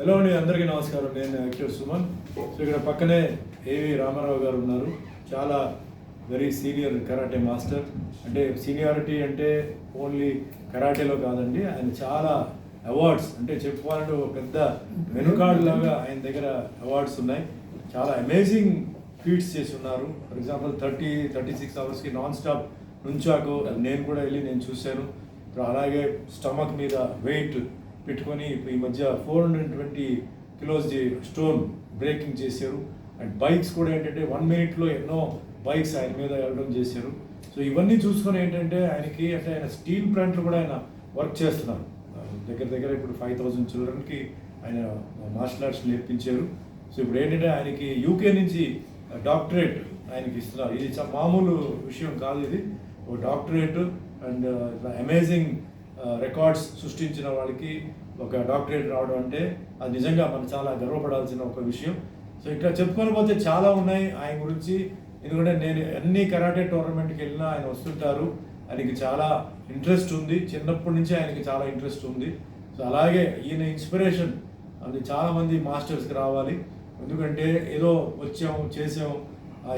Hello అండి, అందరికీ నమస్కారం. నేను యాక్టర్ సుమన్. సో ఇక్కడ పక్కనే ఏవి రామారావు గారు ఉన్నారు. చాలా వెరీ సీనియర్ కరాటే మాస్టర్. అంటే సీనియారిటీ అంటే ఓన్లీ కరాటేలో కాదండి, ఆయన చాలా అవార్డ్స్ అంటే చెప్పుకోవాలంటే ఒక పెద్ద వెనుకాడు లాగా ఆయన దగ్గర అవార్డ్స్ ఉన్నాయి. చాలా అమేజింగ్ ఫీట్స్ చేసి ఉన్నారు. ఫర్ ఎగ్జాంపుల్ 36 అవర్స్కి నాన్ స్టాప్ నుంచాకు నేను కూడా వెళ్ళి నేను చూశాను. అలాగే స్టమక్ మీద వెయిట్ పెట్టుకొని ఇప్పుడు ఈ మధ్య 420 కిలోస్ స్టోన్ బ్రేకింగ్ చేశారు. అండ్ బైక్స్ కూడా ఏంటంటే 1 మినిట్లో ఎన్నో బైక్స్ ఆయన మీద వెళ్ళడం చేశారు. సో ఇవన్నీ చూసుకొని ఏంటంటే ఆయనకి అంటే ఆయన స్టీల్ ప్లాంట్లు కూడా ఆయన వర్క్ చేస్తున్నారు. దగ్గర ఇప్పుడు 5,000 చిల్డ్రన్కి ఆయన మార్షల్ ఆర్ట్స్ నేర్పించారు. సో ఇప్పుడు ఏంటంటే ఆయనకి యూకే నుంచి డాక్టరేట్ ఆయనకి ఇస్తున్నారు. ఇది మామూలు విషయం కాదు, ఇది ఒక డాక్టరేట్. అండ్ అమేజింగ్ రికార్డ్స్ సృష్టించిన వాళ్ళకి ఒక డాక్టరేట్ రావడం అంటే అది నిజంగా మనం చాలా గర్వపడాల్సిన ఒక విషయం. సో ఇక్కడ చెప్పుకొని పోతే చాలా ఉన్నాయి ఆయన గురించి. ఎందుకంటే నేను అన్ని కరాటే టోర్నమెంట్కి వెళ్ళినా ఆయన వస్తుంటారు. ఆయనకి చాలా ఇంట్రెస్ట్ ఉంది, చిన్నప్పటి నుంచి ఆయనకి చాలా ఇంట్రెస్ట్ ఉంది. సో అలాగే ఈయన ఇన్స్పిరేషన్ అది చాలామంది మాస్టర్స్కి రావాలి. ఎందుకంటే ఏదో వచ్చాము చేసాము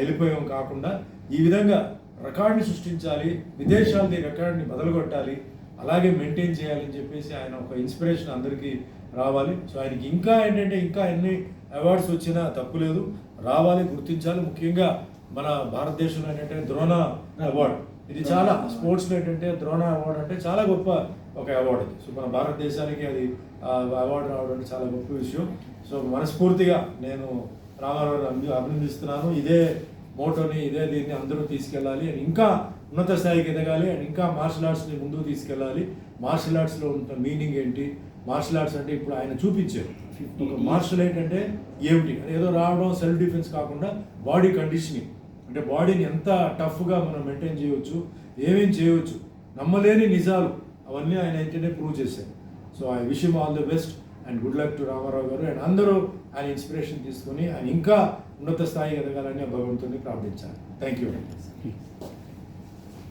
వెళ్ళిపోయాము కాకుండా ఈ విధంగా రికార్డుని సృష్టించాలి, విదేశాలది రికార్డుని బదలగొట్టాలి, అలాగే మెయింటైన్ చేయాలని చెప్పేసి ఆయన ఒక ఇన్స్పిరేషన్ అందరికీ రావాలి. సో ఆయనకి ఇంకా ఏంటంటే ఇంకా ఎన్ని అవార్డ్స్ వచ్చినా తప్పులేదు, రావాలి, గుర్తించాలి. ముఖ్యంగా మన భారతదేశంలో ఏంటంటే ద్రోణ అవార్డ్, ఇది చాలా స్పోర్ట్స్లో ఏంటంటే ద్రోణ అవార్డు అంటే చాలా గొప్ప ఒక అవార్డు అది. సో మన భారతదేశానికి అది అవార్డు రావడం అంటే చాలా గొప్ప విషయం. సో మనస్ఫూర్తిగా నేను రామారావుని అభినందిస్తున్నాను. ఇదే మోటోని దీన్ని అందరూ తీసుకెళ్ళాలి అండ్ ఇంకా ఉన్నత స్థాయికి ఎదగాలి అండ్ ఇంకా మార్షల్ ఆర్ట్స్ని ముందుకు తీసుకెళ్ళాలి. మార్షల్ ఆర్ట్స్లో ఉన్న మీనింగ్ ఏంటి, మార్షల్ ఆర్ట్స్ అంటే ఇప్పుడు ఆయన చూపించారు. ఒక మార్షల్ ఏంటంటే ఏమిటి, ఏదో రావడం సెల్ఫ్ డిఫెన్స్ కాకుండా బాడీ కండిషనింగ్, అంటే బాడీని ఎంత టఫ్గా మనం మెయింటైన్ చేయవచ్చు, ఏమేం చేయవచ్చు, నమ్మలేని నిజాలు అవన్నీ ఆయన ఏంటంటే ప్రూవ్ చేశారు. So I wish him all the best and good luck to Ramarao గారు. అండ్ అందరూ ఆయన ఇన్స్పిరేషన్ తీసుకొని ఆయన ఇంకా ఉన్నత స్థాయికి ఎదగాలని భగవంతుని ప్రార్థించాలి. Thank you.